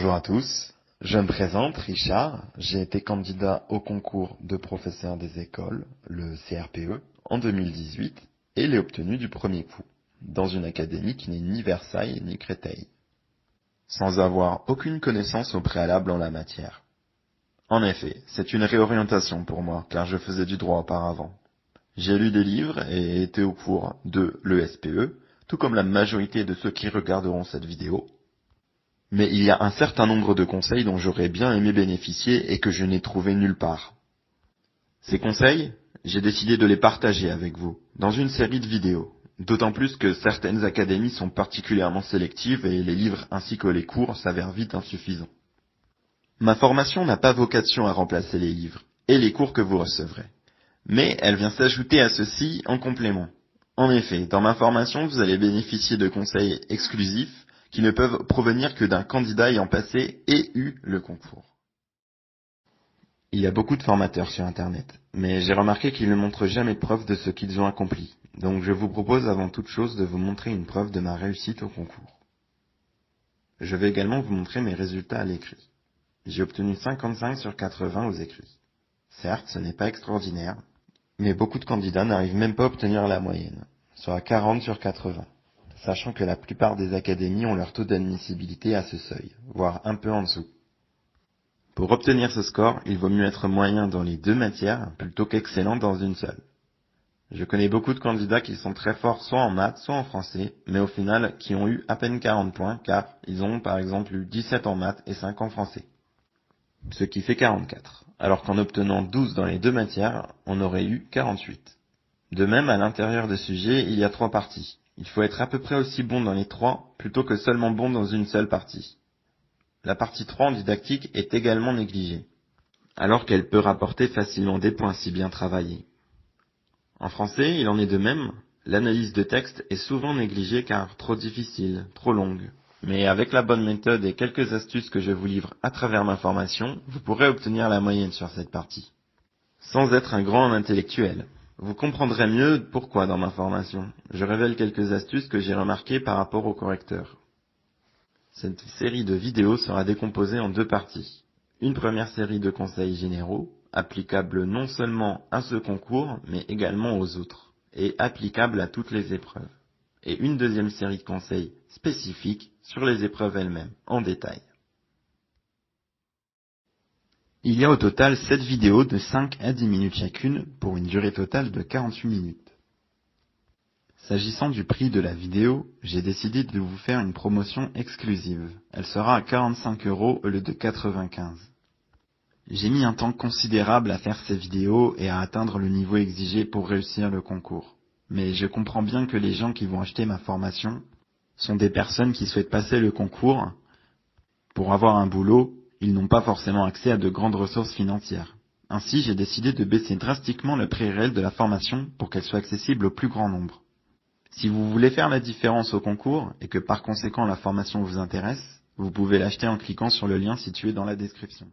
Bonjour à tous, je me présente Richard, j'ai été candidat au concours de professeur des écoles, le CRPE, en 2018 et l'ai obtenu du premier coup, dans une académie qui n'est ni Versailles ni Créteil, sans avoir aucune connaissance au préalable en la matière. En effet, c'est une réorientation pour moi, car je faisais du droit auparavant. J'ai lu des livres et été au cours de l'ESPE, tout comme la majorité de ceux qui regarderont cette vidéo. Mais il y a un certain nombre de conseils dont j'aurais bien aimé bénéficier et que je n'ai trouvé nulle part. Ces conseils, j'ai décidé de les partager avec vous, dans une série de vidéos, d'autant plus que certaines académies sont particulièrement sélectives et les livres ainsi que les cours s'avèrent vite insuffisants. Ma formation n'a pas vocation à remplacer les livres et les cours que vous recevrez, mais elle vient s'ajouter à ceux-ci en complément. En effet, dans ma formation, vous allez bénéficier de conseils exclusifs qui ne peuvent provenir que d'un candidat ayant passé et eu le concours. Il y a beaucoup de formateurs sur Internet, mais j'ai remarqué qu'ils ne montrent jamais preuve de ce qu'ils ont accompli, donc je vous propose avant toute chose de vous montrer une preuve de ma réussite au concours. Je vais également vous montrer mes résultats à l'écrit. J'ai obtenu 55 sur 80 aux écrits. Certes, ce n'est pas extraordinaire, mais beaucoup de candidats n'arrivent même pas à obtenir la moyenne, soit 40 sur 80. Sachant que la plupart des académies ont leur taux d'admissibilité à ce seuil, voire un peu en dessous. Pour obtenir ce score, il vaut mieux être moyen dans les deux matières plutôt qu'excellent dans une seule. Je connais beaucoup de candidats qui sont très forts soit en maths, soit en français, mais au final qui ont eu à peine 40 points car ils ont par exemple eu 17 en maths et 5 en français. Ce qui fait 44, alors qu'en obtenant 12 dans les deux matières, on aurait eu 48. De même, à l'intérieur des sujets, il y a 3 parties. Il faut être à peu près aussi bon dans les 3, plutôt que seulement bon dans une seule partie. La partie 3 en didactique est également négligée, alors qu'elle peut rapporter facilement des points si bien travaillés. En français, il en est de même, l'analyse de texte est souvent négligée car trop difficile, trop longue. Mais avec la bonne méthode et quelques astuces que je vous livre à travers ma formation, vous pourrez obtenir la moyenne sur cette partie. Sans être un grand intellectuel. Vous comprendrez mieux pourquoi dans ma formation. Je révèle quelques astuces que j'ai remarquées par rapport au correcteur. Cette série de vidéos sera décomposée en 2 parties. Une première série de conseils généraux, applicables non seulement à ce concours, mais également aux autres, et applicables à toutes les épreuves. Et une deuxième série de conseils spécifiques sur les épreuves elles-mêmes, en détail. Il y a au total 7 vidéos de 5 à 10 minutes chacune pour une durée totale de 48 minutes. S'agissant du prix de la vidéo, j'ai décidé de vous faire une promotion exclusive. Elle sera à 45 € au lieu de 95. J'ai mis un temps considérable à faire ces vidéos et à atteindre le niveau exigé pour réussir le concours. Mais je comprends bien que les gens qui vont acheter ma formation sont des personnes qui souhaitent passer le concours. Pour avoir un boulot, ils n'ont pas forcément accès à de grandes ressources financières. Ainsi, j'ai décidé de baisser drastiquement le prix réel de la formation pour qu'elle soit accessible au plus grand nombre. Si vous voulez faire la différence au concours et que par conséquent la formation vous intéresse, vous pouvez l'acheter en cliquant sur le lien situé dans la description.